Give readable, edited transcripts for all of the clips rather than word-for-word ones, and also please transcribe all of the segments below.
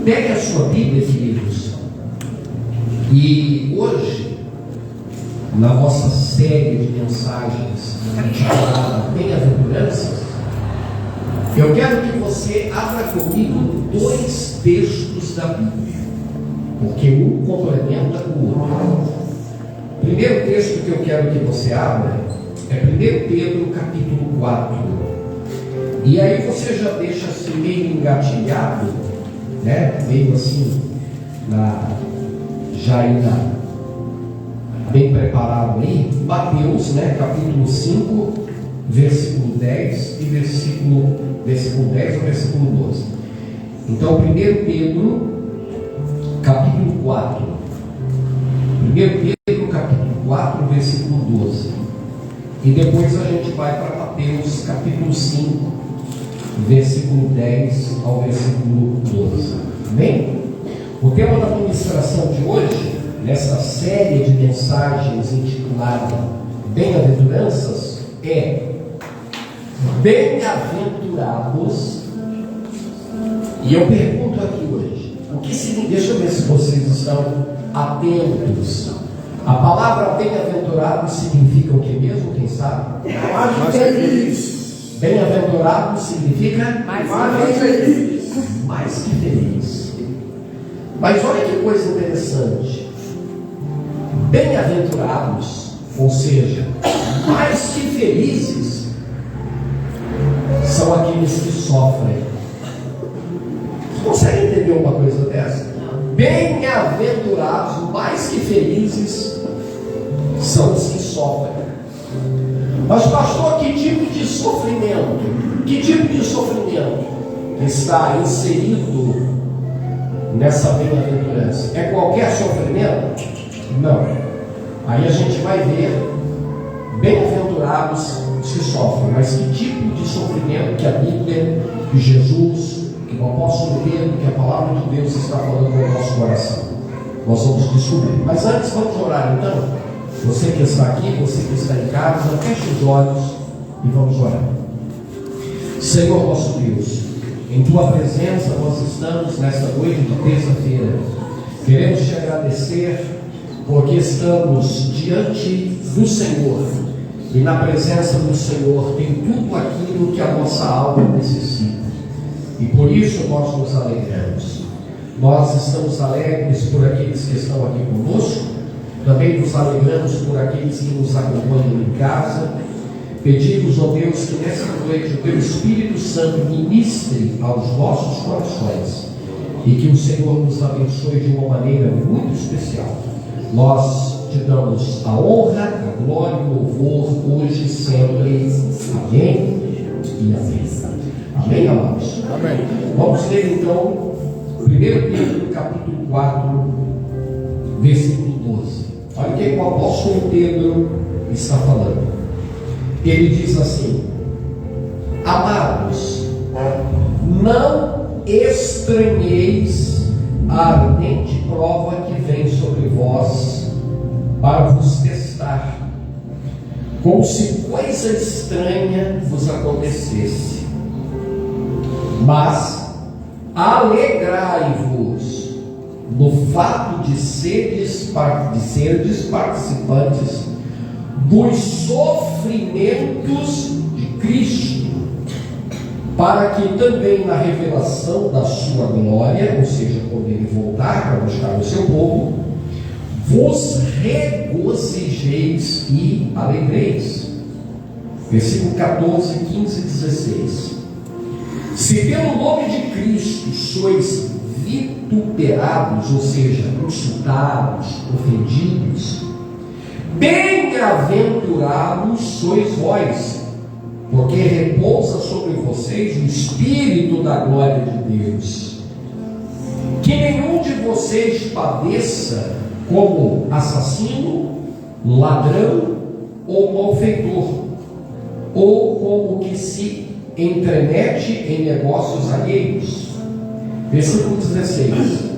Pegue a sua Bíblia, queridos, e hoje, na nossa série de mensagens intitulada Bem-aventuranças, eu quero que você abra comigo 2 textos da Bíblia, porque um complementa o outro. O primeiro texto que eu quero que você abra é 1 Pedro capítulo 4. E aí você já deixa assim meio engatilhado, né? Meio assim, bem preparado aí. Mateus, né? Capítulo 5, versículo 10 e versículo 10 ao versículo 12. Então, 1 Pedro capítulo 4. 1 Pedro capítulo 4, versículo 12. E depois a gente vai para Mateus capítulo 5, versículo 10 ao versículo 12. Amém? O tema da ministração de hoje, nessa série de mensagens intitulada Bem-aventuranças, é Bem-aventurados. E eu pergunto aqui hoje, o que significa? Deixa eu ver se vocês estão atentos. A palavra bem-aventurado significa o que mesmo? Quem sabe? Mais feliz. Bem-aventurado significa mais feliz. Mais que feliz. Mas olha que coisa interessante. Bem-aventurados, ou seja, mais que felizes, são aqueles que sofrem. Você consegue entender uma coisa dessa? Bem-aventurados, mais que felizes, são os que sofrem. Mas pastor, que tipo de sofrimento? Que tipo de sofrimento está inserido nessa bem-aventurança? É qualquer sofrimento? Não. Aí a gente vai ver bem-aventurados os que sofrem. Mas que tipo de sofrimento que a Bíblia, que Jesus, que o apóstolo Pedro, que a palavra de Deus está falando no nosso coração? Nós vamos descobrir. Mas antes vamos orar então. Você que está aqui, você que está em casa, feche os olhos e vamos orar. Senhor nosso Deus, em Tua presença nós estamos nesta noite de terça-feira. Queremos Te agradecer porque estamos diante do Senhor e na presença do Senhor tem tudo aquilo que a nossa alma necessita. E por isso nós nos alegramos. Nós estamos alegres por aqueles que estão aqui conosco. Também nos alegramos por aqueles que nos acompanham em casa. Pedimos, ó Deus, que nessa noite o Teu Espírito Santo ministre aos nossos corações e que o Senhor nos abençoe de uma maneira muito especial. Nós Te damos a honra, a glória e o louvor hoje e sempre. Amém e amém. Amém, amados? Amém. Vamos ler então 1 Pedro capítulo 4, versículo 12. Olha o que o apóstolo Pedro está falando. Ele diz assim: amados, não estranheis a ardente prova que vem sobre vós para vos testar, como se coisa estranha vos acontecesse. Mas alegrai-vos no fato de serdes participantes dos sofrimentos de Cristo, para que também na revelação da sua glória, ou seja, quando Ele voltar para buscar o seu povo, vos regozijeis e alegreis. Versículo 14, 15 e 16. Se pelo nome de Cristo sois vituperados, ou seja, insultados, ofendidos, bem-aventurados sois vós, porque repousa sobre vocês o Espírito da glória de Deus. Que nenhum de vocês padeça como assassino, ladrão ou malfeitor, ou como que se entremete em negócios alheios. Versículo 16.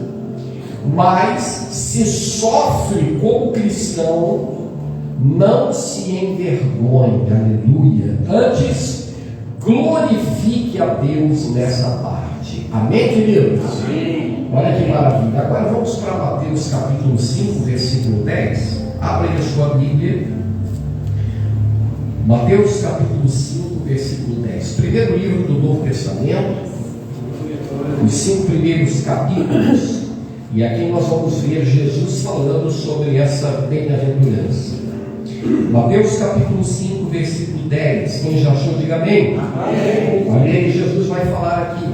Mas se sofre como cristão, não se envergonhe, aleluia. Antes, glorifique a Deus nessa parte. Amém, queridos? Amém. Olha que maravilha. Agora vamos para Mateus capítulo 5, versículo 10. Abra aí a sua Bíblia. Mateus capítulo 5, versículo 10. Primeiro livro do Novo Testamento, os 5 primeiros capítulos. E aqui nós vamos ver Jesus falando sobre essa bem-aventurança. Mateus capítulo 5, versículo 10. Quem já achou, diga amém. Amém. Olha aí, Jesus vai falar aqui: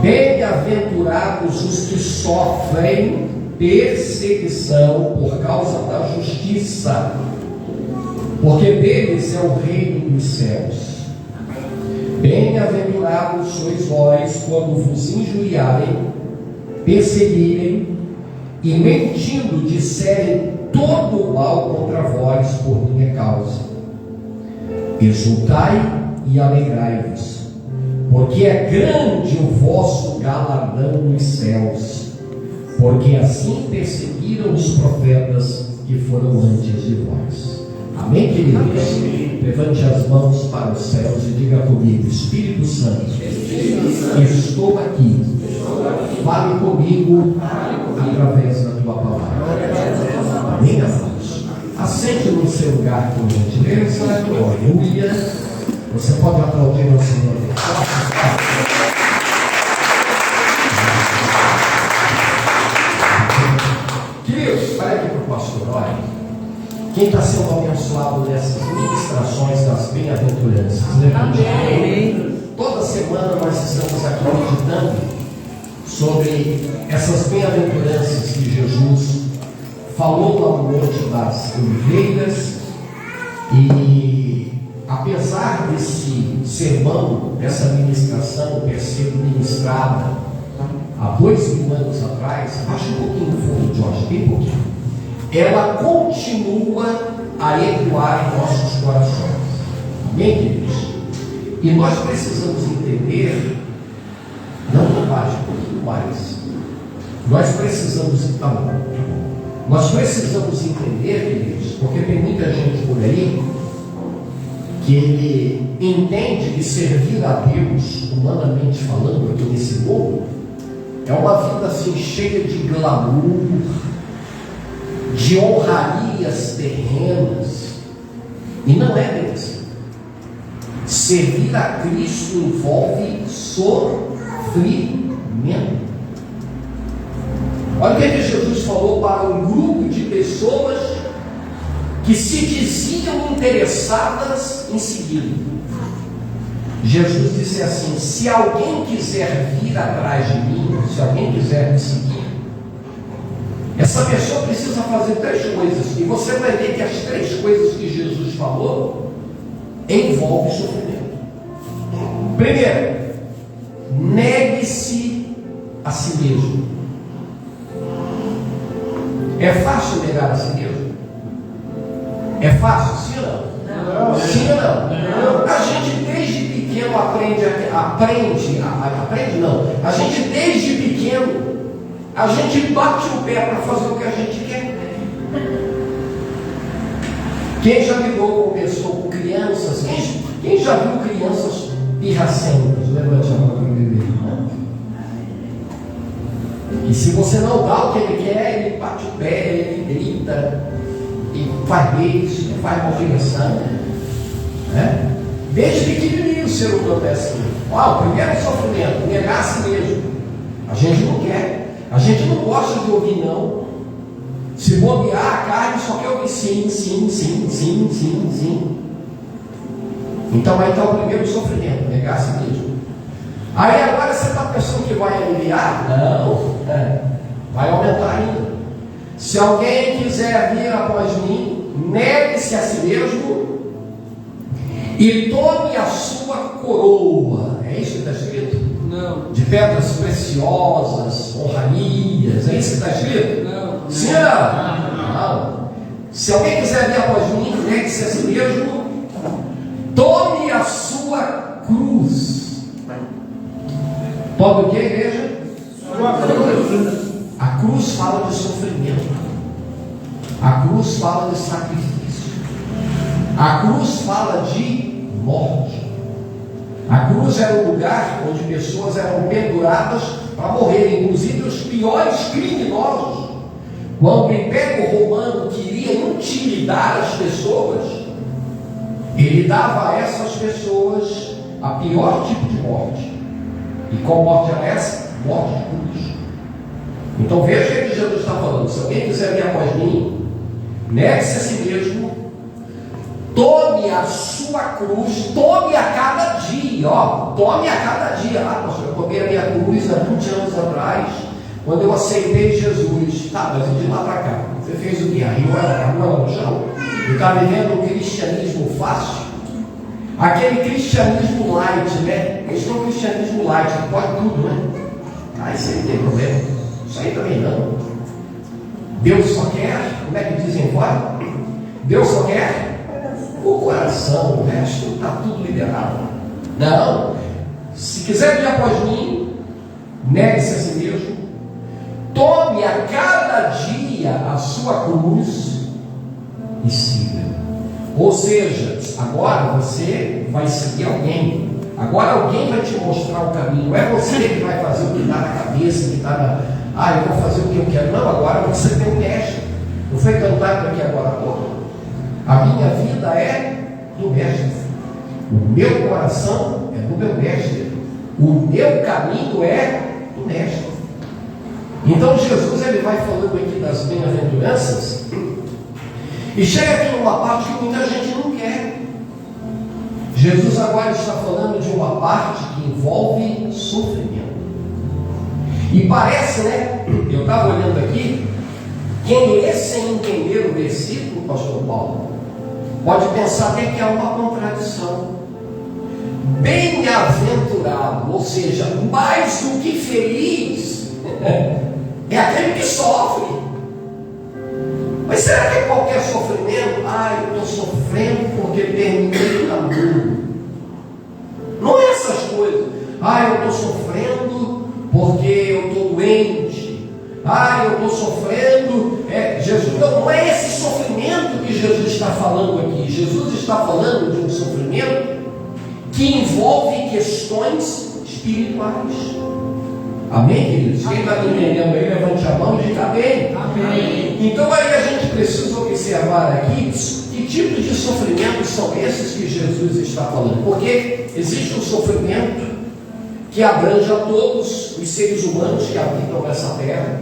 bem-aventurados os que sofrem perseguição por causa da justiça, porque deles é o reino dos céus. Bem-aventurados sois vós quando vos injuriarem, perseguirem e mentindo disserem todo o mal contra vós por minha causa. Exultai e alegrai-vos, porque é grande o vosso galardão nos céus, porque assim perseguiram os profetas que foram antes de vós. Amém, queridos? Amém. Levante as mãos para os céus e diga comigo: Espírito Santo, estou aqui, fale comigo através da tua palavra. Amém, amados? Assente no seu lugar, por gentileza. Aleluia. Você pode aplaudir o Senhor. Queridos, olha aqui para o pastor. Olha, quem está sendo abençoado nessas ministrações das bem-aventuranças? Levante a mão. Toda semana nós estamos aqui meditando sobre essas bem-aventuranças que Jesus falou lá no Monte das Oliveiras. E apesar desse sermão, dessa ministração ter sido ministrada há 2000 anos atrás, acho um pouquinho no fundo, Jorge, bem pouquinho, ela continua a ecoar em nossos corações. Amém, queridos? E nós precisamos entender, não bobagem, um pouquinho mais. Nós precisamos, nós precisamos entender, queridos, porque tem muita gente por aí que ele entende que servir a Deus, humanamente falando, aqui nesse mundo, é uma vida assim cheia de glamour, de honrarias terrenas, e não é bem assim. Servir a Cristo envolve sofrimento. Olha o que Jesus falou para um grupo de pessoas que se diziam interessadas em segui-lo. Jesus disse assim: se alguém quiser vir atrás de mim, se alguém quiser me seguir, essa pessoa precisa fazer 3 coisas, e você vai ver que as 3 coisas que Jesus falou envolvem sofrimento. Primeiro, negue-se a si mesmo. É fácil negar a si mesmo? É fácil, sim ou não? Não. Sim ou não? Não. A gente desde pequeno aprende, a gente desde pequeno, a gente bate o pé para fazer o que a gente quer. Quem já lidou com pessoas, com crianças, quem já viu crianças pirracentas? Levante a mão para o bebê. E se você não dá o que ele quer, ele bate o pé, ele grita, e faz isso, faz maldição, né? Desde pequenininho o ser humano é assim. O primeiro sofrimento, negar a si mesmo. A gente não quer, a gente não gosta de ouvir não. Se bobear a carne, só quer ouvir sim, sim, sim, sim, sim, sim. Então aí está o primeiro sofrimento, negar a si mesmo. Aí agora você está pensando que vai aliviar? Não, vai aumentar ainda. Se alguém quiser vir após mim, negue-se a si mesmo e tome a sua coroa. É isso que está escrito? Não. De pedras preciosas, honrarias. É isso que está escrito? Não. Sim ou não? Não. Se alguém quiser vir após mim, negue-se a si mesmo, tome a sua cruz. Tome o que, igreja? Sua cruz. A cruz fala de sofrimento. A cruz fala de sacrifício. A cruz fala de morte. A cruz era um lugar onde pessoas eram penduradas para morrer, inclusive os piores criminosos. Quando o Império Romano queria intimidar as pessoas, ele dava a essas pessoas a pior tipo de morte. E qual morte era essa? Morte de cruz. Então veja o que Jesus está falando. Se alguém quiser vir após mim, negue-se a si mesmo, tome a sua cruz, tome a cada dia, tome a cada dia. Pastor, eu tomei a minha cruz há 20 anos atrás, quando eu aceitei Jesus. Tá, mas de lá para cá, você fez o que? A rua no chão? E está vivendo um cristianismo fácil? Aquele cristianismo light, né? Esse é um cristianismo light, que pode tudo, né? Isso aí não tem problema. Isso aí também não. Deus só quer, como é que dizem fora? Deus só quer o coração, o resto está tudo liberado. Não. Se quiser vir após mim, negue-se a si mesmo, tome a cada dia a sua cruz e siga. Ou seja, agora você vai seguir alguém. Agora alguém vai te mostrar o caminho. Não é você que vai fazer o que está na cabeça, que está na... eu vou fazer o que eu quero. Não, agora você tem um mestre. Não foi cantado aqui agora há pouco? A minha vida é do mestre. O meu coração é do meu mestre. O meu caminho é do mestre. Então Jesus ele vai falando aqui das bem-aventuranças e chega aqui numa parte que muita gente não quer. Jesus agora está falando de uma parte que envolve sofrimento. E parece, né? Eu estava olhando aqui, quem lê sem entender o versículo, pastor Paulo, pode pensar até que há uma contradição. Bem-aventurado, ou seja, mais do que feliz, é aquele que sofre. Mas será que é qualquer sofrimento? Eu estou sofrendo porque terminei o namoro. Não é essas coisas. Eu estou sofrendo porque eu estou doente. Eu estou sofrendo. Jesus, não é esse sofrimento que Jesus está falando aqui. Jesus está falando de um sofrimento que envolve questões espirituais. Amém, queridos? Quem está entendendo aí, levante a mão e diga amém. Amém. Então aí a gente precisa observar aqui que tipos de sofrimentos são esses que Jesus está falando. Porque existe um sofrimento que abrange a todos os seres humanos que habitam nessa terra,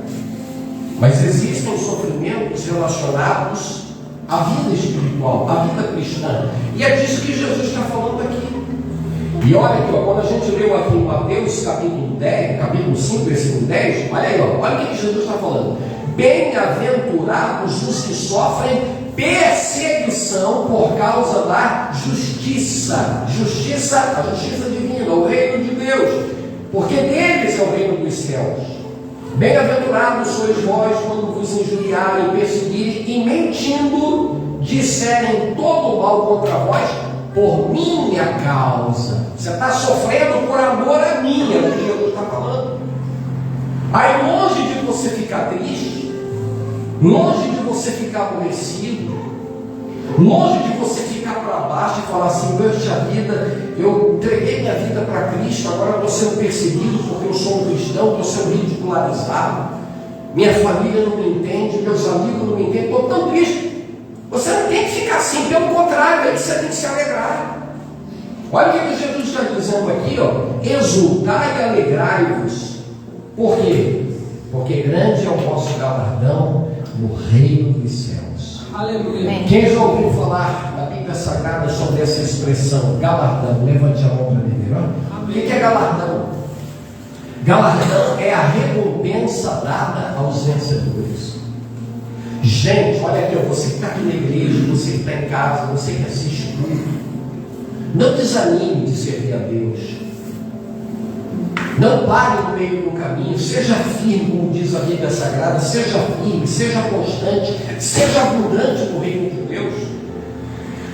mas existem sofrimentos relacionados à vida espiritual, à vida cristã, e é disso que Jesus está falando aqui. E olha aqui, quando a gente leu aqui em Mateus capítulo 5, versículo 10, olha aí, olha o que Jesus está falando. Bem-aventurados os que sofrem perseguição por causa da justiça. A justiça divina, o reino de Deus, porque deles é o reino dos céus. Bem-aventurados sois vós quando vos injuriarem, perseguirem e mentindo disserem todo mal contra vós por minha causa. Você está sofrendo por amor a mim, é o que Jesus está falando. Aí longe de você ficar triste, longe de você ficar aborrecido, longe de você ficar para baixo e falar assim: poxa vida, eu entreguei minha vida para Cristo, agora eu estou sendo perseguido porque eu sou um cristão, estou sendo ridicularizado, minha família não me entende, meus amigos não me entendem, estou tão triste. Você não tem que ficar assim, pelo contrário, aí você tem que se alegrar. Olha o que Jesus está dizendo aqui, exultai e alegrai-vos. Por quê? Porque grande é o vosso galardão no reino dos céus. Aleluia. Quem já ouviu falar na Bíblia Sagrada sobre essa expressão, galardão? Levante a mão para mim. O que é galardão? Galardão é a recompensa dada aos vencedores. Gente, olha aqui, você que está aqui na igreja, você que está em casa, você que assiste tudo, não desanime de servir a Deus. Não pare no meio do caminho, seja firme, como diz a Bíblia Sagrada, seja firme, seja constante, seja abundante no reino de Deus.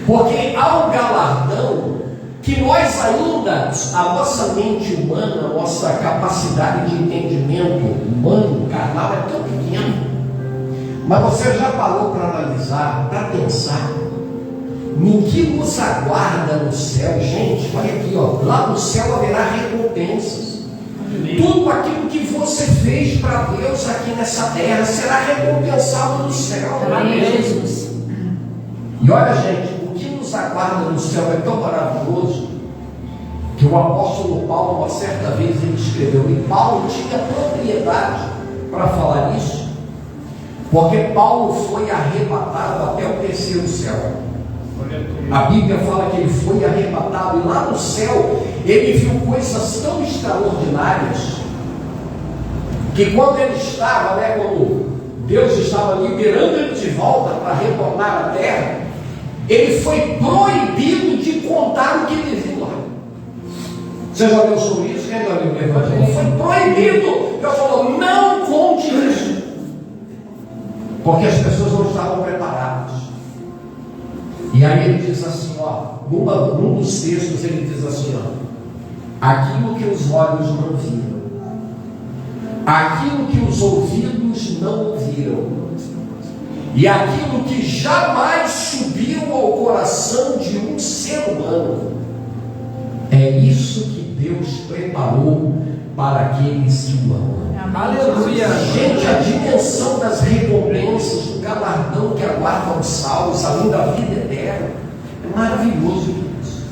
Porque há um galardão que nós ainda, a nossa mente humana, a nossa capacidade de entendimento humano, carnal, é tão pequena. Mas você já parou para analisar, para pensar, no que nos aguarda no céu, gente, olha aqui, ó, lá no céu haverá recompensas. Tudo aquilo que você fez para Deus aqui nessa terra será recompensado no céu. Jesus. E olha, gente, o que nos aguarda no céu é tão maravilhoso que o apóstolo Paulo, uma certa vez, ele escreveu, e Paulo tinha propriedade para falar isso, porque Paulo foi arrebatado até o terceiro céu. A Bíblia fala que ele foi arrebatado, e lá no céu ele viu coisas tão extraordinárias que quando ele estava, quando Deus estava liberando ele de volta para retornar à terra, ele foi proibido de contar o que ele viu lá. Você já leu sobre isso? Quem já leu o Evangelho? Foi proibido. Deus falou, não conte isso, porque as pessoas não estavam preparadas. E aí ele diz assim, num dos textos ele diz assim, aquilo que os olhos não viram, aquilo que os ouvidos não ouviram, e aquilo que jamais subiu ao coração de um ser humano, é isso que Deus preparou para aqueles que o amam. Aleluia. Gente, a dimensão das recompensas, do galardão que aguarda os salvos, além da vida eterna, é maravilhoso isso.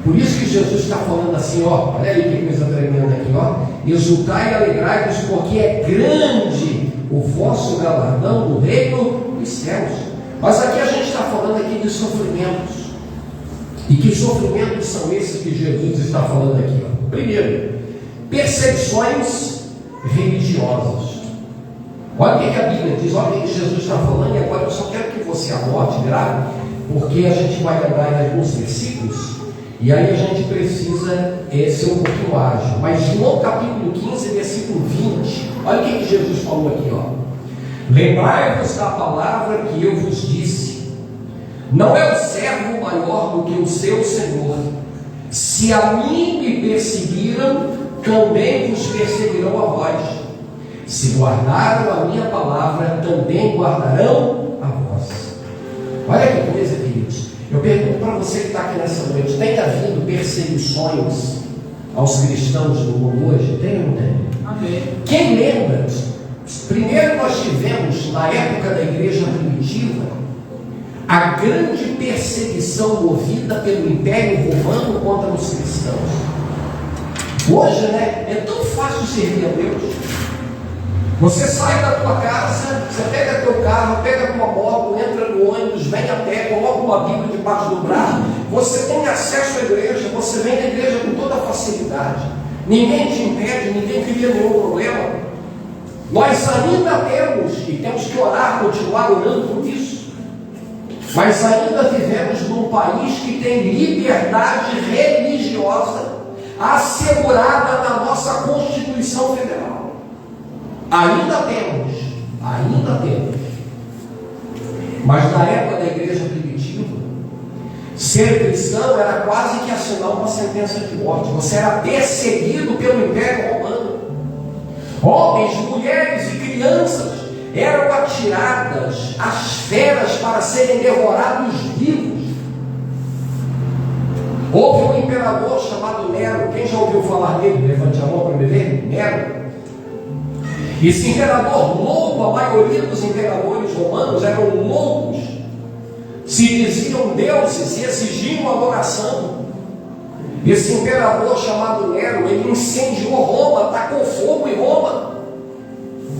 Por isso que Jesus está falando assim, olha aí que coisa tremenda aqui, exultai e alegrai-vos, porque é grande o vosso galardão do reino dos céus. Mas aqui a gente está falando aqui de sofrimentos. E que sofrimentos são esses que Jesus está falando aqui? Primeiro, perseguições religiosas. Olha o que a Bíblia diz, olha o que Jesus está falando, e agora eu só quero que você anote, grave, porque a gente vai lembrar em alguns versículos, e aí a gente precisa ser um pouquinho ágil. Mas João capítulo 15, versículo 20, olha o que Jesus falou aqui, lembrai-vos da palavra que eu vos disse, não é o servo maior do que o seu Senhor. Se a mim me perseguiram, também vos perseguirão a vós. Se guardaram a minha palavra, também guardarão a vós. Olha que coisa, queridos. Eu pergunto para você que está aqui nessa noite, tem havido perseguições aos cristãos do mundo hoje? Tem ou não tem? Amém. Quem lembra? Primeiro nós tivemos, na época da igreja primitiva, a grande perseguição movida pelo Império Romano contra os cristãos. Hoje, é tão fácil servir a Deus. Você sai da tua casa, você pega teu carro, pega tua moto, entra no ônibus, vem a pé, coloca uma Bíblia debaixo do braço, você tem acesso à igreja, você vem à igreja com toda facilidade. Ninguém te impede, ninguém cria nenhum problema. Nós ainda temos, e temos que orar, continuar orando por isso, mas ainda vivemos num país que tem liberdade religiosa assegurada na nossa Constituição Federal. Ainda temos. Mas na época da igreja primitiva, ser cristão era quase que assinar uma sentença de morte. Você era perseguido pelo Império Romano. Homens, mulheres e crianças eram atiradas às feras para serem devorados vivos. Houve um imperador chamado Nero. Quem já ouviu falar dele? Levante a mão para me ver. Nero. Esse imperador louco, a maioria dos imperadores romanos eram loucos, se diziam deuses e exigiam adoração. Esse imperador chamado Nero, ele incendiou Roma, tacou fogo em Roma,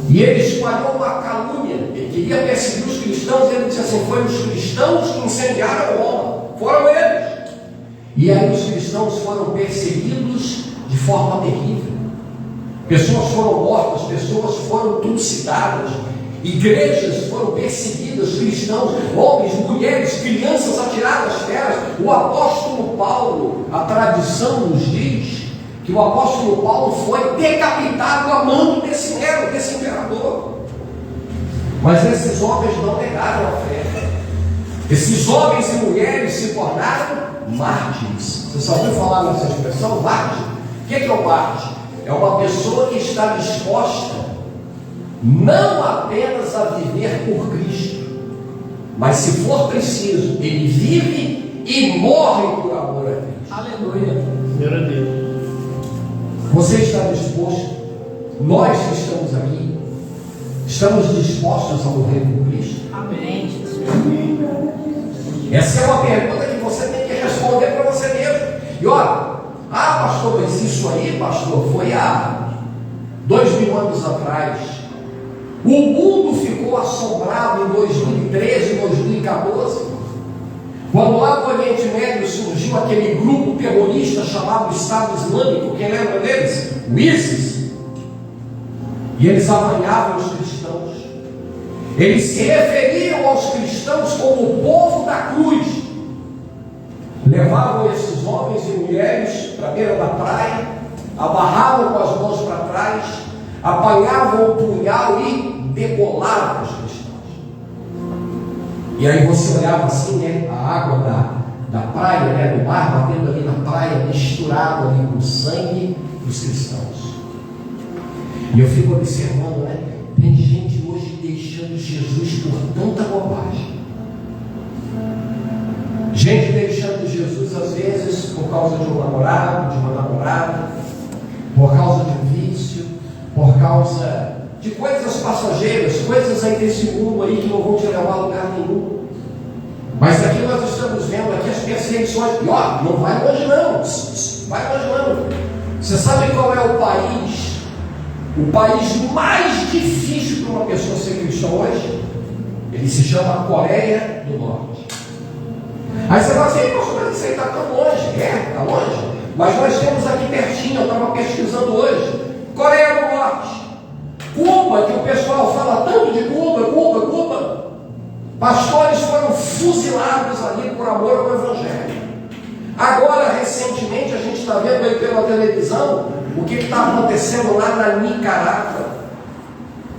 e ele espalhou uma calúnia. Ele queria perseguir os cristãos, e ele disse assim: foi os cristãos que incendiaram Roma, foram eles. E aí os cristãos foram perseguidos de forma terrível. Pessoas foram mortas, pessoas foram trucidadas, igrejas foram perseguidas, cristãos, homens, mulheres, crianças atiradas às feras. O apóstolo Paulo, a tradição nos diz que o apóstolo Paulo foi decapitado a mão desse Nero, desse imperador. Mas esses homens não negaram a fé. Esses homens e mulheres se tornaram mártires. Você só ouviu falar nessa expressão, mártir? O que é o mártir? É uma pessoa que está disposta não apenas a viver por Cristo, Mas se for preciso, ele vive e morre por amor a Cristo. Aleluia. Glória a Deus. Você está disposto? Nós que estamos aqui, estamos dispostos a morrer por Cristo? Amém, Jesus. Essa é uma pergunta que você tem que responder para você mesmo. E olha, pastor, mas isso aí, pastor, foi há 2000 anos atrás. O mundo ficou assombrado em 2013, 2014, quando lá no Oriente Médio surgiu aquele grupo terrorista chamado Estado Islâmico. Quem lembra deles? O ISIS. E eles amanhavam os cristãos. Eles se referiam aos cristãos como o povo da cruz. Levavam esses homens e mulheres para a beira da praia, amarravam com as mãos para trás, apanhavam o punhal e degolavam os cristãos. E aí você olhava assim, né, a água da praia, né, do mar, batendo ali na praia, misturado ali com o sangue dos cristãos. E eu fico observando, né, tem gente hoje deixando Jesus por tanta bobagem. Gente deixando Jesus às vezes por causa de um namorado, de uma namorada, por causa de um vício, por causa de coisas passageiras, coisas aí desse mundo aí que não vão te levar a lugar nenhum. Mas aqui nós estamos vendo aqui as perseguições. E ó, não vai longe não, vai longe não. Você sabe qual é o país mais difícil para uma pessoa ser cristã hoje? Ele se chama Coreia do Norte. Aí você fala assim, nossa, mas isso aí está tão longe. Está longe. Mas nós temos aqui pertinho, eu estava pesquisando hoje, Coreia do Norte. Cuba, que o pessoal fala tanto de Cuba. Pastores foram fuzilados ali por amor ao Evangelho. Agora, recentemente, a gente está vendo aí pela televisão o que está acontecendo lá na Nicarágua.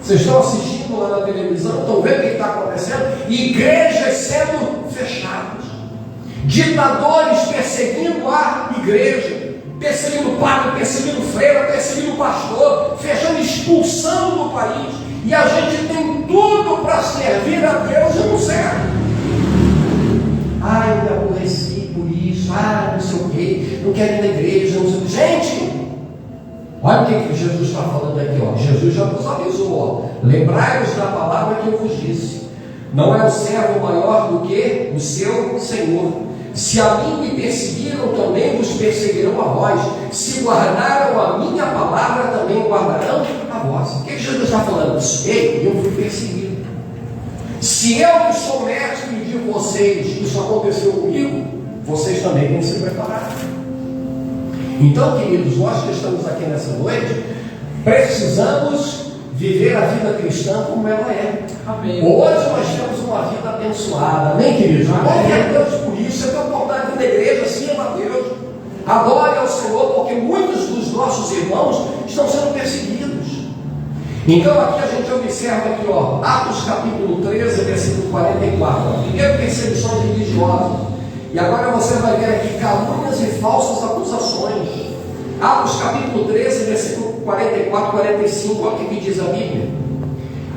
Vocês estão assistindo lá na televisão, estão vendo o que está acontecendo? Igrejas sendo fechadas, ditadores perseguindo a igreja, perseguindo padre, perseguindo freira, perseguindo pastor, fechando, expulsando do país. E a gente tem tudo para servir a Deus e não serve. Ai, me aborreci por isso, não sei o quê, não quero ir na igreja, não sei o quê. Gente, olha o que Jesus está falando aqui, ó. Jesus já nos avisou, ó. Lembrai-vos da palavra que eu vos disse. Não é o servo maior do que o seu Senhor. Se a mim me perseguiram, também vos perseguirão a vós. Se guardaram a minha palavra, também guardarão a vós. O que Jesus está falando? Ei, eu fui perseguido. Se eu que sou mestre de vocês, isso aconteceu comigo, vocês também têm que se preparar. Então, queridos, nós que estamos aqui nessa noite, precisamos viver a vida cristã como ela é. Amém. Hoje nós temos uma vida abençoada, amém, queridos? Glória a Deus por isso. Você tem a oportunidade de vir na igreja, sirva a Deus, adore ao Senhor, porque muitos dos nossos irmãos estão sendo perseguidos. Então aqui a gente observa aqui, ó, Atos capítulo 13, versículo 44, primeiro perseguições religiosas, e agora você vai ver aqui calúnias e falsas acusações. Atos capítulo 13, versículo 44, 45, olha o que diz a Bíblia.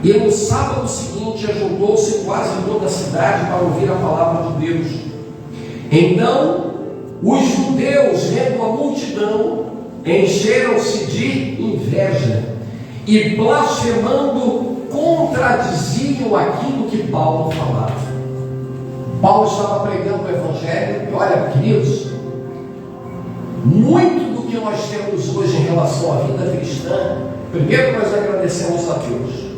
E no sábado seguinte ajuntou-se quase toda a cidade para ouvir a palavra de Deus. Então os judeus, vendo a multidão, encheram-se de inveja e, blasfemando, contradiziam aquilo que Paulo falava. Paulo estava pregando o Evangelho. E olha, queridos, muito do que nós temos hoje em relação à vida cristã, primeiro nós agradecemos a Deus,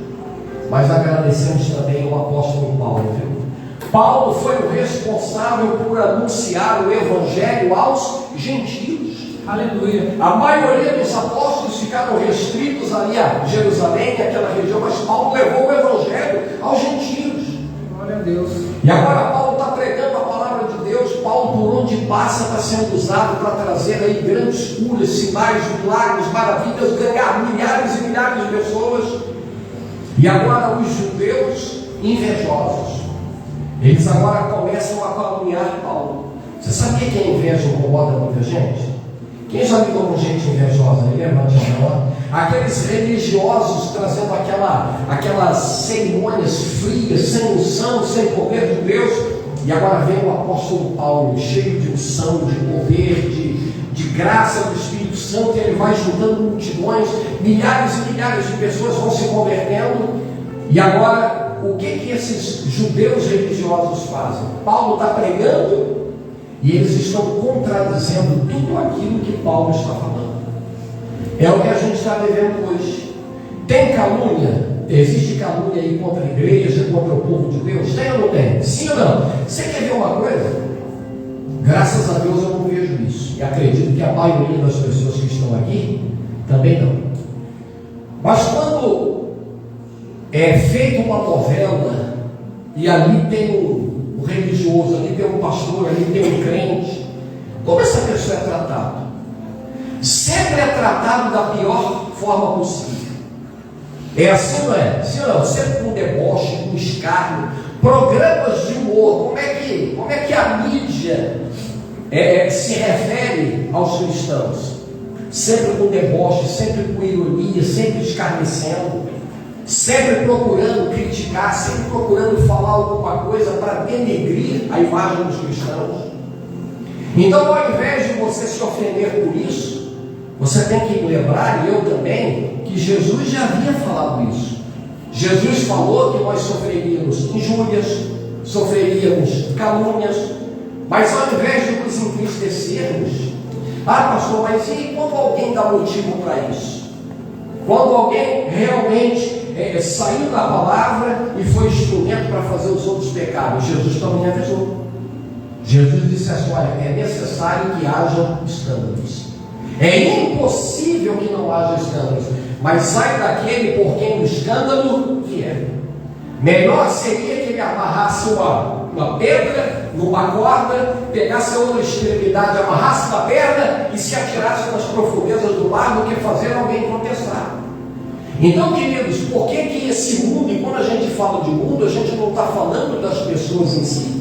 mas agradecemos também ao apóstolo Paulo, viu? Paulo foi o responsável por anunciar o Evangelho aos gentios. Aleluia. A maioria dos apóstolos ficaram restritos ali a Jerusalém, aquela região, mas Paulo levou o Evangelho aos gentios. Glória a Deus. E agora Paulo está pregando a palavra de Deus. Paulo, por onde passa, está sendo usado para trazer aí grandes curas, sinais, milagres, maravilhas, ganhar milhares e milhares de pessoas. E agora os judeus invejosos, eles agora começam a caluniar Paulo. Você sabia que a inveja incomoda muita gente? Quem já lidou com gente invejosa? Levante a mão. aqueles religiosos trazendo aquelas cerimônias frias, sem unção, sem poder de Deus. E agora vem o apóstolo Paulo, cheio de unção, de poder, de graça do Espírito Santo, e ele vai juntando multidões, milhares e milhares de pessoas vão se convertendo. E agora, o que esses judeus religiosos fazem? Paulo está pregando e eles estão contradizendo tudo aquilo que Paulo está falando. É o que a gente está vivendo hoje. Tem calúnia? Existe calúnia aí contra a igreja, contra o povo de Deus? Tem ou não tem? Sim ou não? Você quer ver uma coisa? Graças a Deus eu não vejo isso. E acredito que a maioria das pessoas que estão aqui também não. Mas quando é feita uma novela e ali tem um religioso, ali tem um pastor, ali tem um crente, como essa pessoa é tratada? Sempre é tratado da pior forma possível. É assim, não é? Sim ou não? Sempre com deboche, com escárnio, programas de humor. Como é que a mídia se refere aos cristãos? Sempre com deboche, sempre com ironia, sempre escarnecendo, sempre procurando criticar, sempre procurando falar alguma coisa para denegrir a imagem dos cristãos. Então, ao invés de você se ofender por isso, você tem que lembrar, e eu também, que Jesus já havia falado isso. Jesus falou que nós sofreríamos injúrias, sofreríamos calúnias, mas ao invés de nos entristecermos, pastor, mas e quando alguém dá motivo para isso? Quando alguém realmente saiu da palavra e foi instrumento para fazer os outros pecados? Jesus também avisou. Jesus disse assim: olha, é necessário que haja escândalos. É impossível que não haja escândalos, mas sai daquele por quem o escândalo vier. Melhor seria que ele amarrasse uma pedra numa corda, pegasse a outra extremidade, amarrasse na perna e se atirasse nas profundezas do mar, do que fazer alguém protestar. Então, queridos, por que esse mundo, e quando a gente fala de mundo, a gente não está falando das pessoas em si.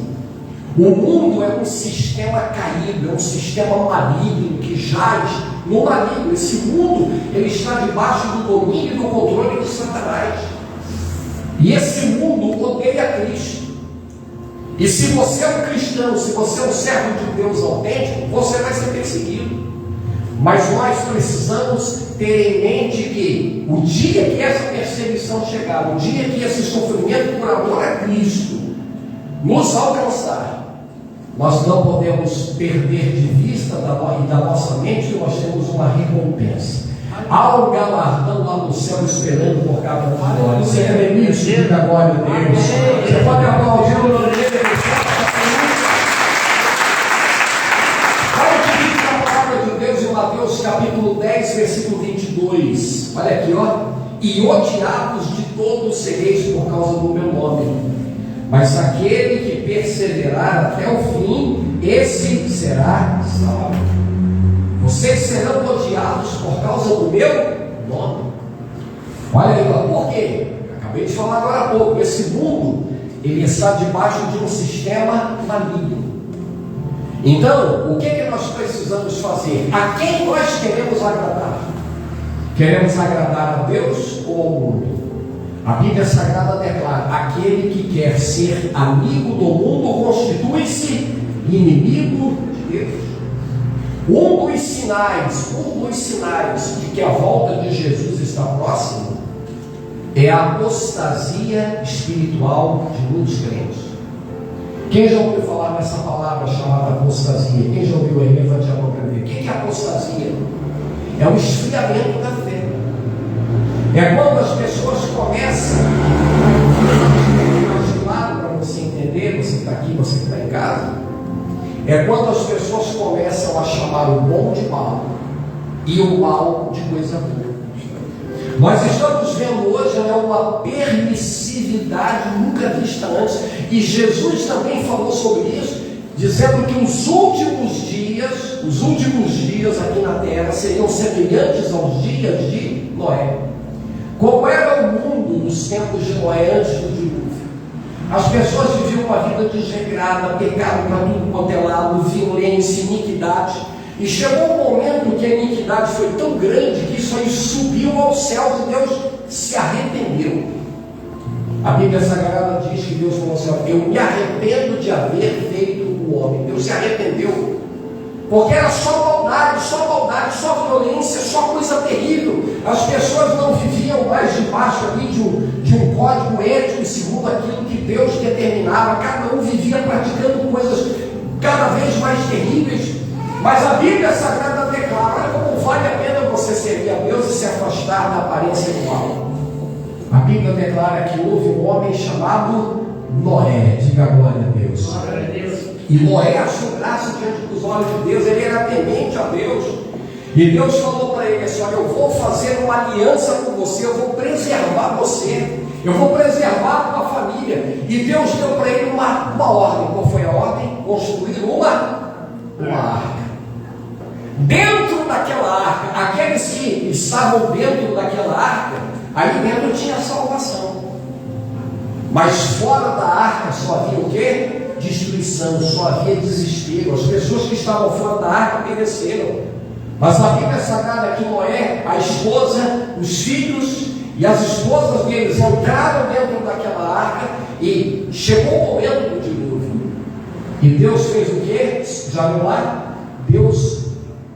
O mundo é um sistema caído, é um sistema maligno que jaz no maligno. Esse mundo, ele está debaixo do domínio e do controle de Satanás. E esse mundo odeia Cristo. E se você é um cristão, se você é um servo de Deus autêntico, você vai ser perseguido. Mas nós precisamos ter em mente que o dia que essa perseguição chegar, o dia que esse sofrimento por amor a Cristo nos alcançar, nós não podemos perder de vista e da nossa mente que nós temos uma recompensa. Há um galardão lá no céu esperando por cada um de nós. Você crê nisso? Diga a glória a Deus. Você pode aplaudir o nome dele. Olha o que diz a palavra de Deus em Mateus capítulo 10, versículo 22. Olha aqui, ó. E odiados de todos sereis por causa do meu nome. Mas aquele que perseverar até o fim, esse será salvo. Vocês serão odiados por causa do meu nome. Olha aí, por quê? Acabei de falar agora há pouco. Esse mundo, ele está debaixo de um sistema maligno. Então, o que nós precisamos fazer? A quem nós queremos agradar? Queremos agradar a Deus ou ao mundo? A Bíblia Sagrada declara: aquele que quer ser amigo do mundo constitui-se inimigo de Deus. Um dos sinais de que a volta de Jesus está próxima é a apostasia espiritual de muitos crentes. Quem já ouviu falar nessa palavra chamada apostasia? Quem já ouviu aí? Levante a mão para ver. O que é apostasia? É o esfriamento da fé. É quando as pessoas começam, mais claro para você entender, você que está aqui, você que está em casa, é quando as pessoas começam a chamar o bom de mal e o mal de coisa boa. Nós estamos vendo hoje uma permissividade nunca vista antes, e Jesus também falou sobre isso, dizendo que os últimos dias aqui na terra seriam semelhantes aos dias de Noé. Como era o mundo nos tempos de Noé antes do dilúvio? As pessoas viviam uma vida desregrada, pecado para tudo quanto é lado, violência, iniquidade. E chegou um momento que a iniquidade foi tão grande que isso aí subiu ao céu e Deus se arrependeu. A Bíblia Sagrada diz que Deus falou assim: eu me arrependo de haver feito o homem. Deus se arrependeu, porque era só maldade, só violência, só coisa terrível. As pessoas não viviam mais debaixo ali de um código ético segundo aquilo que Deus determinava. Cada um vivia praticando coisas cada vez mais terríveis. Mas a Bíblia Sagrada declara: olha como vale a pena você servir a Deus e se afastar da aparência do mal. A Bíblia declara que houve um homem chamado Noé. Diga glória a Deus. Glória a Deus. E Noé achou graça diante dos olhos de Deus. Ele era temente a Deus. E Deus falou para ele assim: olha, eu vou fazer uma aliança com você, eu vou preservar você, eu vou preservar a tua família. E Deus deu para ele uma ordem. Qual foi a ordem? Construir uma arca. Dentro daquela arca, aqueles que estavam dentro daquela arca, ali dentro tinha salvação. Mas fora da arca só havia o quê? Destruição, só havia desespero. As pessoas que estavam fora da arca pereceram. Mas a Bíblia Sagrada que Noé, a esposa, os filhos e as esposas deles entraram dentro daquela arca e chegou o momento do dilúvio. E Deus fez o quê? Já viu lá? Deus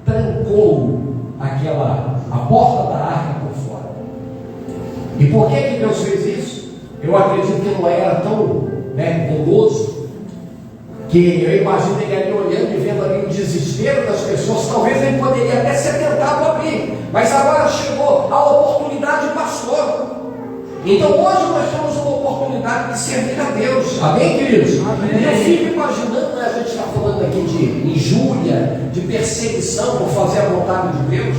trancou a porta da arca por fora. E por que Deus fez isso? Eu acredito que Noé era tão bondoso que eu imagino ele ali olhando e vendo ali o desespero das pessoas. Talvez ele poderia até ser tentado abrir, mas agora chegou, a oportunidade passou. Então hoje nós temos uma oportunidade de servir a Deus. Amém, queridos? Amém. E eu fico imaginando, a gente está falando aqui de injúria, de perseguição por fazer a vontade de Deus.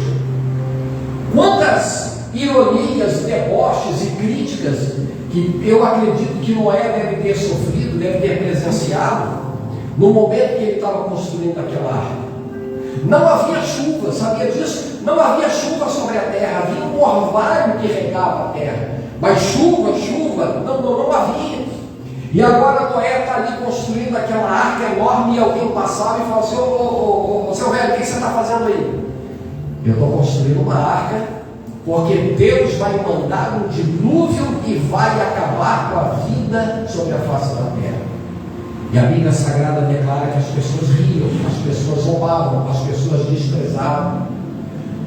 Quantas ironias, deboches e críticas que eu acredito que Noé deve ter sofrido, deve ter presenciado no momento que ele estava construindo aquela arca. Não havia chuva, sabia disso? Não havia chuva sobre a terra, havia um orvalho que regava a terra, mas chuva, não havia. E agora Noé está ali construindo aquela arca enorme e alguém passava e falava assim: ô seu velho, o que você está fazendo aí? Eu estou construindo uma arca porque Deus vai mandar um dilúvio e vai acabar com a vida sobre a face da terra. E a Bíblia Sagrada declara que as pessoas riam, as pessoas zombavam, as pessoas desprezavam.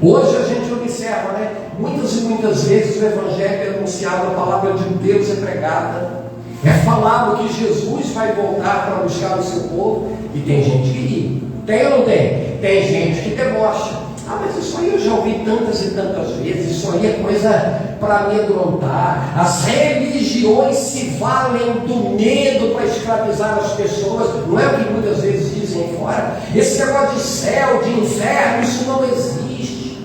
Hoje a gente observa, muitas e muitas vezes o Evangelho é anunciado, a palavra de Deus é pregada, é falado que Jesus vai voltar para buscar o seu povo, e tem gente que ri. Tem ou não tem? Tem gente que debocha. Mas isso aí eu já ouvi tantas e tantas vezes, isso aí é coisa para amedrontar. As religiões se valem do medo para escravizar as pessoas. Não é o que muitas vezes dizem fora. Esse negócio de céu, de inferno, isso não existe.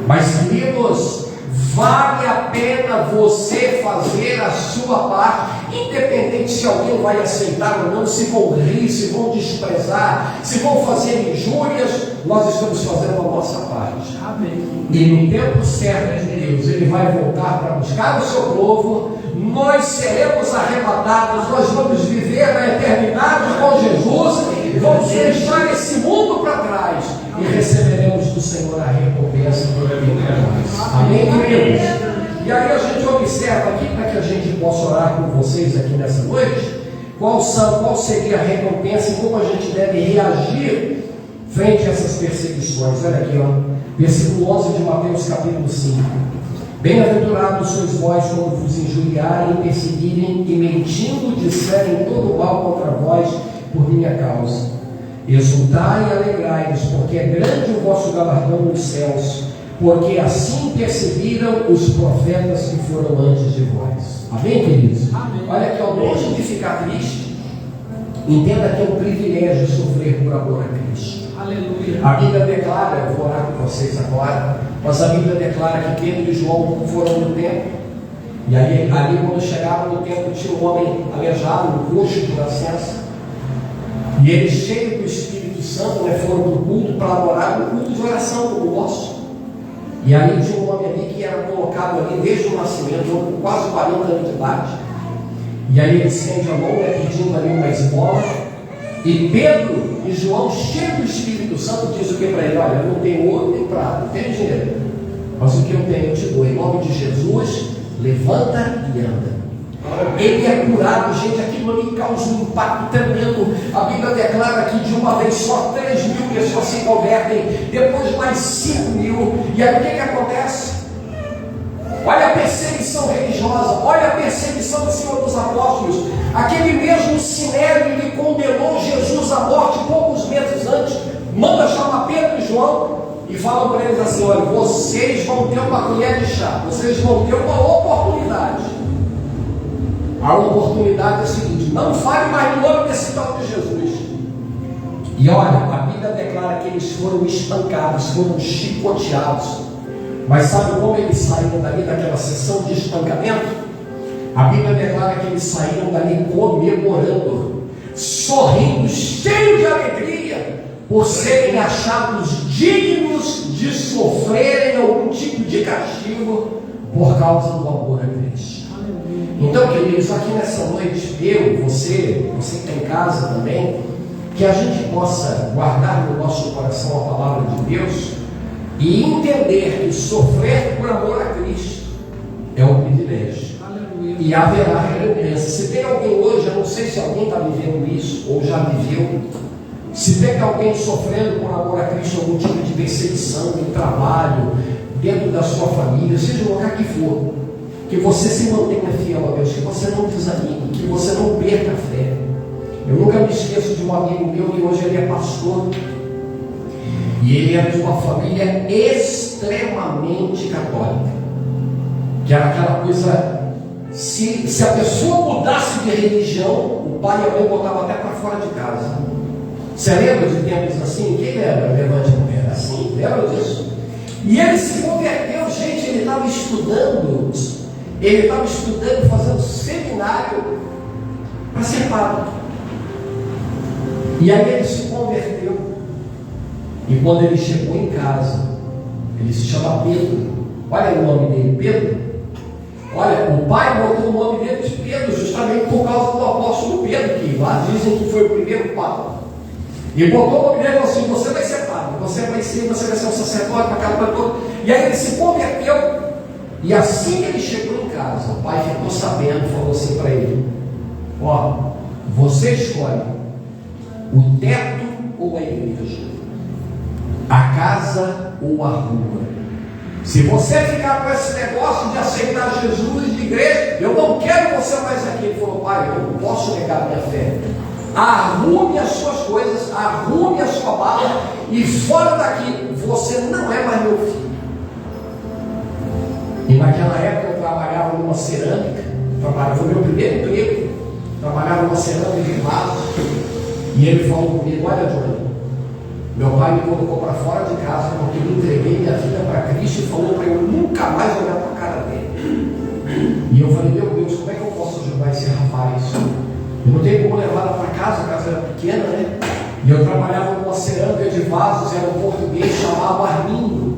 Mas, queridos, vale a pena você fazer a sua parte, independente se alguém vai aceitar ou não, se vão rir, se vão desprezar, se vão fazer injúrias. Nós estamos fazendo a nossa parte. Amém. E no tempo certo de Deus, Ele vai voltar para buscar o seu povo. Nós seremos arrebatados, nós vamos viver na eternidade com Jesus, vamos deixar esse mundo para trás e receberemos do Senhor a recompensa por vida. Amém, queridos? E aí a gente observa aqui, para que a gente possa orar com vocês aqui nessa noite, qual seria a recompensa e como a gente deve reagir frente a essas perseguições. Olha aqui, versículo 11 de Mateus capítulo 5. Bem-aventurados sois vós quando vos injuriarem, perseguirem e mentindo disserem todo mal contra vós por minha causa. Exultai e alegrai-vos, porque é grande o vosso galardão nos céus, porque assim perseguiram os profetas que foram antes de vós. Amém, queridos? Amém. Olha aqui, ao longe de ficar triste, entenda que é um privilégio sofrer por amor a Cristo. Aleluia. A Bíblia declara, eu vou orar com vocês agora, mas a Bíblia declara que Pedro e João foram no templo, e aí ali quando chegaram no templo tinha um homem aleijado, um coxo de nascença, e eles cheios do Espírito Santo, foram para o culto para adorar, um culto de oração como o nosso. E aí tinha um homem ali que era colocado ali desde o nascimento, com quase 40 anos de idade. E aí ele estende a mão, pedindo ali uma esmola. E Pedro e João, cheios do Espírito Santo, diz o que para ele? Olha, eu não tenho ouro nem prata, não tenho dinheiro, mas o que eu tenho eu te dou. Em nome de Jesus, levanta e anda. Ele é curado, gente. Aquilo ali causa um impacto tremendo. A Bíblia declara que de uma vez só 3.000 pessoas se convertem, depois mais 5.000. E aí o que acontece? Olha a perseguição religiosa, olha a perseguição do Senhor dos Apóstolos. Aquele mesmo Sinédrio, ele condenou Jesus à morte poucos meses antes. Manda chamar Pedro e João e falam para eles assim: olha, vocês vão ter uma colher de chá, vocês vão ter uma oportunidade. A oportunidade é a seguinte: não fale mais no nome desse tal de Jesus. E olha, a Bíblia declara que eles foram espancados, foram chicoteados. Mas sabe como eles saíram dali daquela sessão de espancamento? A Bíblia declara que eles saíram dali comemorando, sorrindo, cheios de alegria, por serem achados dignos de sofrerem algum tipo de castigo por causa do amor a Cristo. Então, queridos, aqui nessa noite, você que está em casa também, que a gente possa guardar no nosso coração a palavra de Deus e entender que sofrer por amor a Cristo é um privilégio. Aleluia. E haverá recompensa. Se tem alguém hoje, eu não sei se alguém está vivendo isso ou já viveu, se tem alguém sofrendo por amor a Cristo algum tipo de perseguição no trabalho, dentro da sua família, seja o lugar que for, que você se mantenha fiel a Deus, que você não desanime, que você não perca a fé. Eu nunca me esqueço de um amigo meu que hoje ele é pastor. E ele era de uma família extremamente católica, que era aquela coisa, se a pessoa mudasse de religião, o pai e a mãe botavam até para fora de casa. Você lembra de tempos assim? Quem lembra? Levante a mão. Era assim, lembra disso? E ele se converteu, gente. Ele estava estudando, fazendo seminário para ser padre. E aí ele se converteu. E quando ele chegou em casa, ele se chama Pedro. Olha o nome dele, Pedro. Olha, o pai botou o nome dele de Pedro, justamente por causa do apóstolo Pedro, que lá dizem que foi o primeiro papa. E botou o nome dele assim: você vai ser padre, você vai ser um sacerdote, para aquela coisa toda. E aí ele se converteu. E assim que ele chegou em casa, o pai ficou sabendo, falou assim para ele: ó, você escolhe o teto ou a igreja, a casa ou a rua. Se você ficar com esse negócio de aceitar Jesus de igreja, eu não quero você mais aqui. Ele falou: pai, eu não posso negar minha fé. Arrume as suas coisas, arrume a sua bala e fora daqui, você não é mais meu filho. E naquela época eu trabalhava numa cerâmica, foi meu primeiro emprego, trabalhava numa cerâmica de vaso. E ele falou comigo: olha, Johnny, meu pai me colocou para fora de casa porque eu entreguei minha vida para Cristo e falou para eu nunca mais olhar para a cara dele. E eu falei: meu Deus, como é que eu posso ajudar esse rapaz? Eu não tenho como levar ela para casa, a casa era pequena, né? E eu trabalhava numa cerâmica de vasos, era um português chamado Armindo.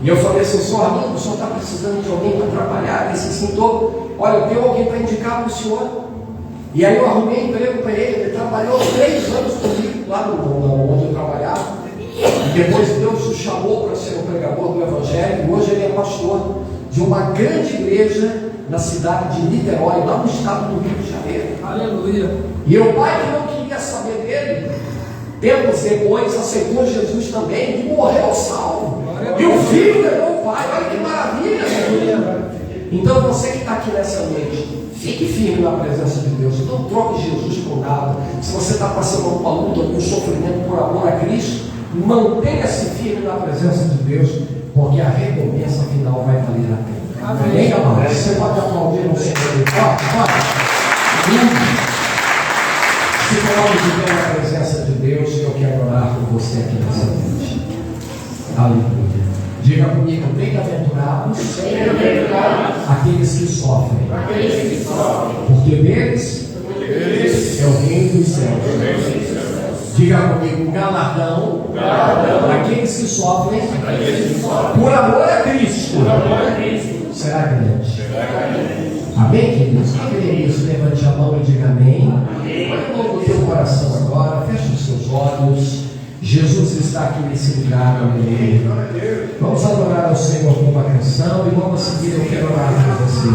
E eu falei assim: senhor Armindo, o senhor está precisando de alguém para trabalhar? Ele disse assim: tô. Olha, eu tenho alguém para indicar para o senhor. E aí eu arrumei emprego para ele. Ele trabalhou 3 anos comigo lá onde eu trabalhava. E depois Deus o chamou para ser um pregador do Evangelho. E hoje ele é pastor de uma grande igreja na cidade de Niterói, lá no estado do Rio de Janeiro. Aleluia. E o pai, que não queria saber dele, tempos depois aceitou Jesus também e morreu salvo. E o filho levou o pai. Olha que maravilha. Então você que está aqui nessa noite, fique firme na presença de Deus. Não troque Jesus por nada. Se você está passando uma luta, um sofrimento por amor a Cristo, mantenha-se firme na presença de Deus, porque a recompensa final vai valer a pena. Amém, amado? Você pode aplaudir no Senhor. Pode. Se coloque de pé na presença de Deus, que eu quero orar por você aqui nessa noite. Aleluia. Diga comigo: bem-aventurados aqueles que sofrem, porque deles é o reino dos céus. Diga comigo: galardão aqueles que sofrem por amor a Cristo será grande. Amém, queridos? Quem crê nisso, levante a mão e diga amém. Olha o teu coração agora. olhos. Jesus está aqui nesse lugar, aleluia. Vamos adorar ao Senhor com uma canção e logo a seguir eu quero orar com você.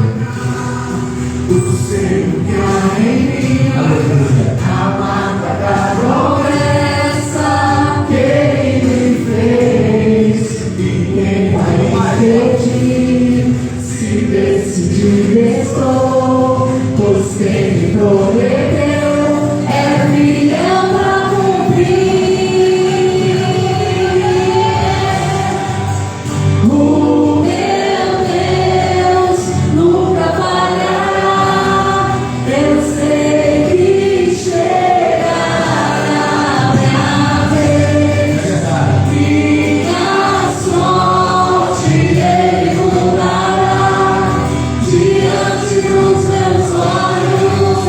O Senhor que há em mim, Aleluia. a marca da promessa que Ele fez, e quem vai impedir, se decidir estou, pois quem me prometeu é fiel pra cumprir. O meu Deus nunca falhará, eu sei que chegará minha vez. Minha sorte Ele mudará diante dos meus olhos.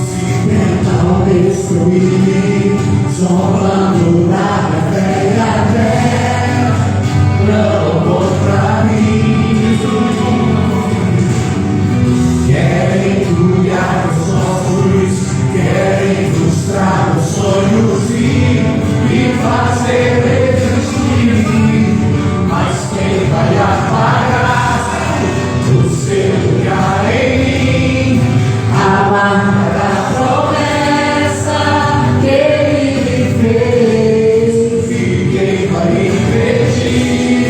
Se tentam destruir, zombando da minha fé e a fé, não contra mim. Querem embrulhar os nossos, querem frustrar os sonhos e fazer resistir. Mas quem vai apagar o seu lugar em mim? A marca da promessa que Ele fez. E quem vai impedir,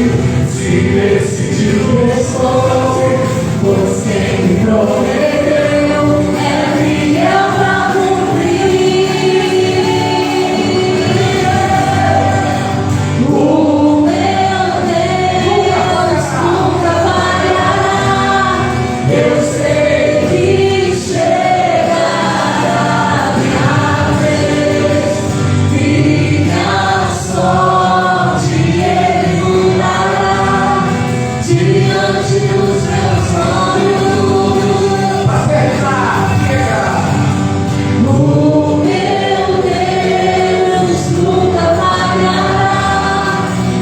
se decidiu estou, pois quem me prometeu é fiel pra cumprir. O meu Deus nunca falhará, eu sei que chegará minha vez. Minha sorte Ele mudará diante dos meus olhos. O meu Deus nunca falhará,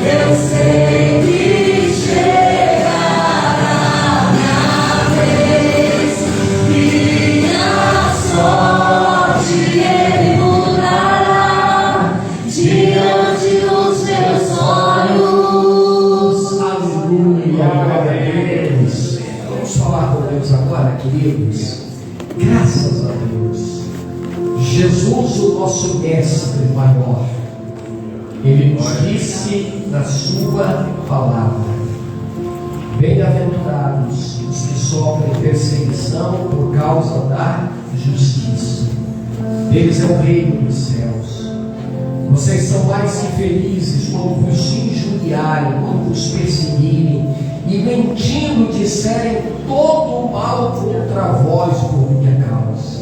eu sei que chegará minha vez. Minha sorte Ele mudará diante dos meus olhos. Aleluia, glória a Deus. Vamos falar com Deus agora, queridos. Graças a Deus. Jesus, o nosso mestre maior, Ele nos disse na sua palavra: bem-aventurados os que sofrem perseguição por causa da justiça, deles é o reino dos céus. Vocês são mais infelizes quando vos injuriarem, quando vos perseguirem e mentindo disserem todo o mal contra vós por minha causa.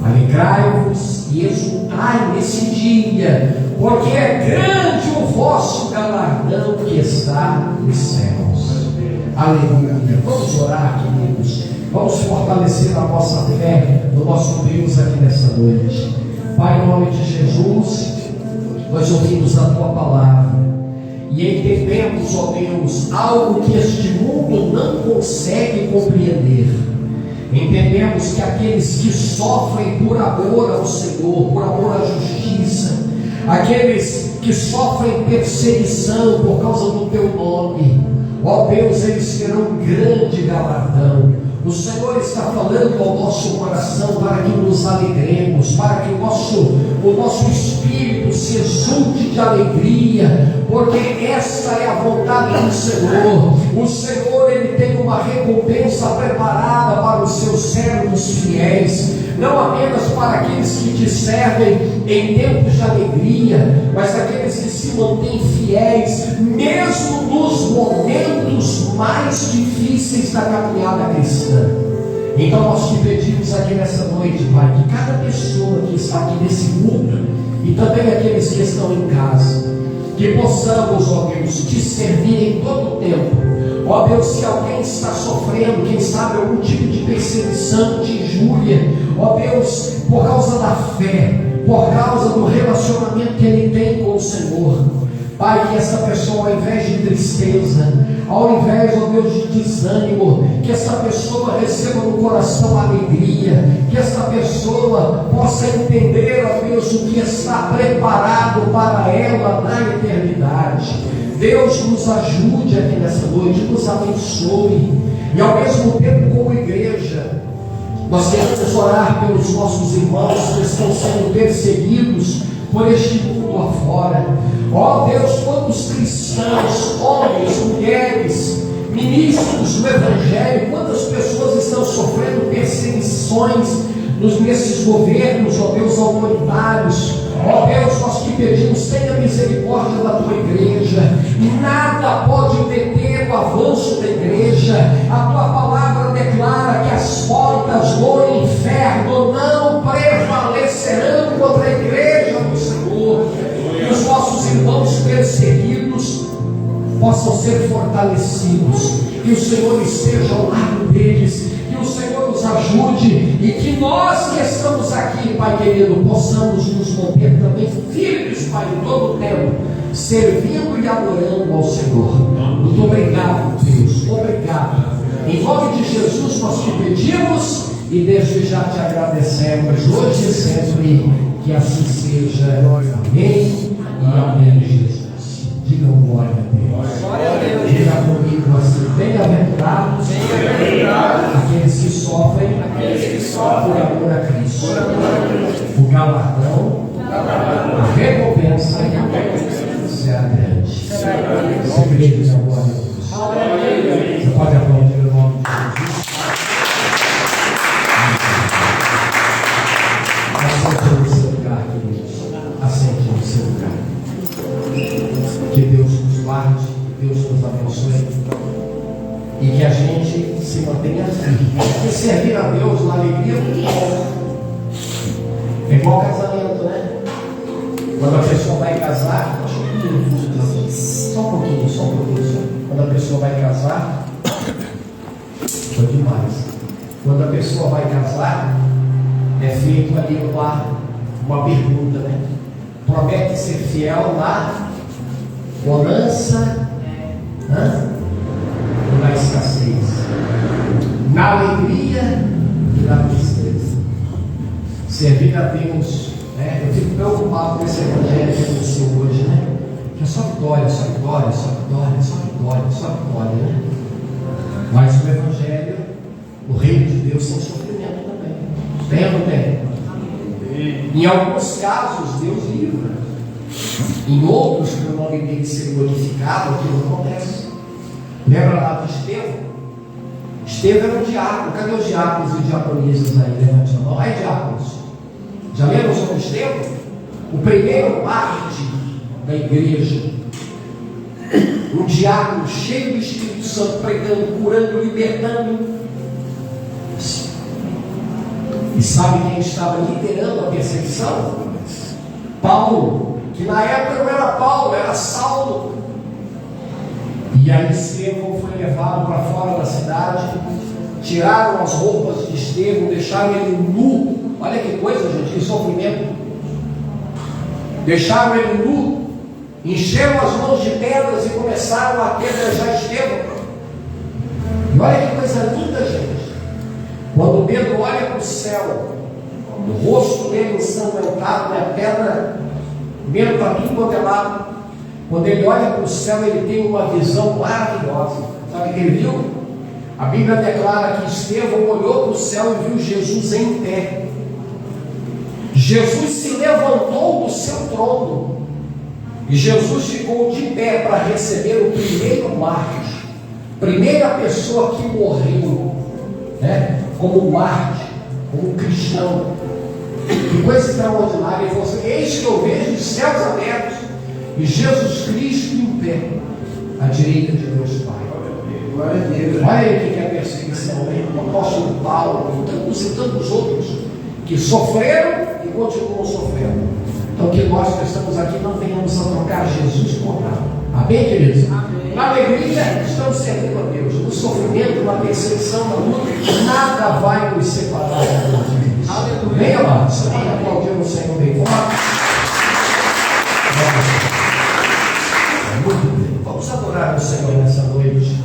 Alegrai-vos e exultai nesse dia, porque é grande o vosso galardão que está nos céus. Aleluia. Vamos orar, queridos. Vamos fortalecer a nossa fé no nosso Deus aqui nessa noite. Pai, em nome de Jesus, nós ouvimos a Tua palavra e entendemos, ó Deus, algo que este mundo não consegue compreender. Entendemos que aqueles que sofrem por amor ao Senhor, por amor à justiça, aqueles que sofrem perseguição por causa do Teu nome, ó Deus, eles terão um grande galardão. O Senhor está falando ao nosso coração para que nos alegremos, para que o nosso espírito se exulte de alegria, porque essa é a vontade do Senhor. O Senhor, Ele tem uma recompensa preparada para os seus servos fiéis, não apenas para aqueles que te servem em tempos de alegria, mas aqueles que se mantêm fiéis, mesmo nos momentos mais difíceis da caminhada cristã. Então nós te pedimos aqui nessa noite, Pai, que cada pessoa que está aqui nesse culto, e também aqueles que estão em casa, que possamos, ó Deus, te servir em todo o tempo. Ó Deus, se alguém está sofrendo, quem sabe algum tipo de perseguição, de injúria, ó Deus, por causa da fé, por causa do relacionamento que ele tem com o Senhor, Pai, que essa pessoa, ao invés de tristeza, ao invés, ó Deus, de desânimo, que essa pessoa receba no coração alegria, que essa pessoa possa entender, ó Deus, o que está preparado para ela na eternidade. Deus nos ajude aqui nessa noite, nos abençoe, e ao mesmo tempo, como igreja, nós queremos orar pelos nossos irmãos que estão sendo perseguidos por este mundo afora. Ó Deus, quantos cristãos, homens, mulheres, ministros do Evangelho, quantas pessoas estão sofrendo perseguições nesses governos, ó Deus, autoritários. Ó Deus, nós te pedimos, tenha misericórdia da tua igreja. Nada pode deter o avanço da igreja. A tua palavra declara que as portas do inferno não prevalecerão contra a igreja do Senhor. Que os nossos irmãos perseguidos possam ser fortalecidos, que o Senhor esteja ao lado deles, que o Senhor nos ajude, e que nós que estamos aqui, Pai querido, possamos nos manter também firmes, Pai, em todo o tempo, servindo e adorando ao Senhor. Muito obrigado, Deus, obrigado. Em nome de Jesus nós te pedimos e desde já te agradecemos, hoje e sempre, que assim seja. Amém e amém, Jesus. Digam glória a Deus. Glória a Deus. Diga comigo assim: bem-aventurados aqueles que sofrem por amor a Cristo. O galardão, a recompensa será grande. Você crê, diga glória a Deus. Você pode aplaudir o nome de Jesus. Assente no seu lugar, queridos. Assente no seu lugar. Que Deus nos guarde, que Deus nos abençoe e que a gente se mantenha firme. Porque servir a Deus na alegria é muito bom. É igual casamento, né? Quando a pessoa vai casar, só um pouquinho. Quando a pessoa vai casar, foi demais. Quando a pessoa vai casar, é feito ali uma pergunta, né? Promete ser fiel na bonança, ou na escassez, na alegria e na tristeza. Servir a Deus, né? Eu fico preocupado com esse evangelho que aconteceu hoje, né? Que é só vitória, só vitória, só vitória, só vitória, só vitória, né? Mas o evangelho, o reino de Deus, tem sofrimento também. Tem ou não tem? Em alguns casos, Deus livra. Em outros, que o nome dele ser glorificado, aquilo acontece. Lembra lá de Estevão? Estevão era um diácono. Cadê os diáconos e diaconisas aí? Levante a mão. Aí, diáconos. Já lembram sobre Estevão? O primeiro mártir da igreja. Um diácono cheio do Espírito Santo, pregando, curando, libertando. E sabe quem estava liderando a perseguição? Paulo, que na época não era Paulo, era Saulo. E aí Estevão foi levado para fora da cidade, tiraram as roupas de Estevão, deixaram ele nu. Olha que coisa, gente, que sofrimento. Deixaram ele nu, encheram as mãos de pedras e começaram a apedrejar Estevão. E olha que coisa linda, gente. Quando Pedro olha para o céu, o rosto dele ensanguentado, né? Pedra, primeiro para tudo quanto é lado. Quando ele olha para o céu, ele tem uma visão maravilhosa. Sabe o que ele viu? A Bíblia declara que Estevão olhou para o céu e viu Jesus em pé. Jesus se levantou do seu trono e Jesus ficou de pé para receber o primeiro mártir, primeira pessoa que morreu, né? Como mártir, como cristão. Que coisa extraordinária. Ele falou assim: eis que eu vejo os céus abertos e Jesus Cristo em pé à direita de Deus Pai. Glória a Deus. Olha aí o que é perseguição, né? O apóstolo Paulo e tantos outros que sofreram e continuam sofrendo. Então que nós que estamos aqui não venhamos a trocar Jesus por nada. Amém, queridos? Amém. Na alegria estamos servindo a Deus. No sofrimento, na perseguição, na luta, nada vai nos separar da glória de Deus. Aleluia. Bem, amados, você pode aplaudir o Senhor bem forte. Muito bem. Vamos adorar o Senhor nessa noite.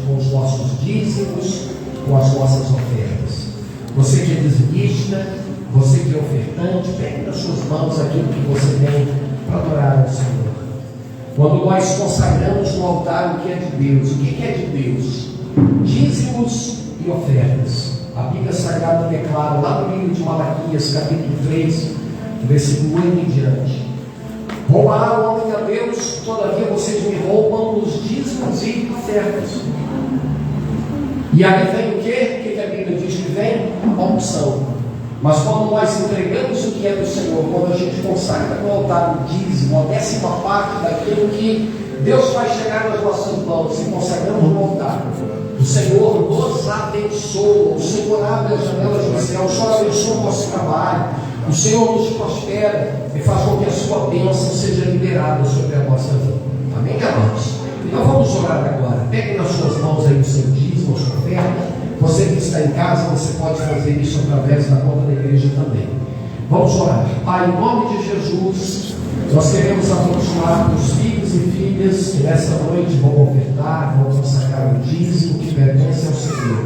com as nossas ofertas. Você que é dizimista, você que é ofertante, pegue nas suas mãos aquilo que você tem para adorar ao Senhor. Quando nós consagramos no altar o que é de Deus, o que é de Deus? Dízimos e ofertas. A Bíblia Sagrada declara lá no livro de Malaquias, capítulo 3, versículo 8 em diante: roubará o homem a Deus, todavia vocês me roubam nos dízimos e ofertas. E aí vem o quê? O que a Bíblia diz que vem? A unção. Mas quando nós entregamos o que é do Senhor, quando a gente consagra no altar o dízimo, a 10ª parte daquilo que Deus faz chegar nas nossas mãos, e consagramos no altar, o Senhor nos abençoa, o Senhor abre as janelas do céu, o Senhor abençoa o nosso trabalho, o Senhor nos prospera e faz com que a sua bênção seja liberada sobre a nossa vida. Amém, amados? Então vamos orar agora. Pegue nas suas mãos aí o seu dízimo, a sua oferta. Você que está em casa, você pode fazer isso através da conta da igreja também. Vamos orar. Pai, em nome de Jesus, nós queremos abençoar os filhos e filhas que nessa noite vão ofertar, vão consagrar o dízimo que pertence ao Senhor.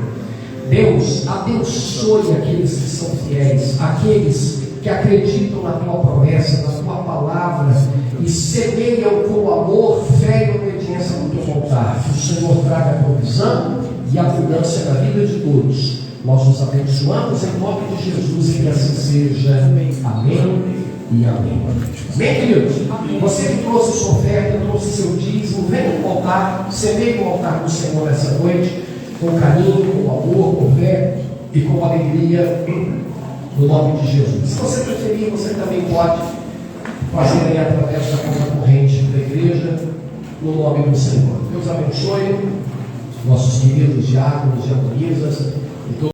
Deus, abençoe aqueles que são fiéis, aqueles que acreditam na tua promessa, na tua palavra, e semeiam com amor, fé e obediência no teu altar. Que o Senhor traga provisão e abundância na vida de todos. Nós nos abençoamos em nome de Jesus e que assim seja. Amém e amém. Bem, queridos, você que trouxe sua oferta, trouxe seu dízimo, venha no altar, semeie no altar do Senhor essa noite, com carinho, com amor, com fé e com alegria, no nome de Jesus. Se você preferir, você também pode fazer aí através da conta corrente da igreja, no nome do Senhor. Deus abençoe nossos queridos diáconos, diaconisas e todos.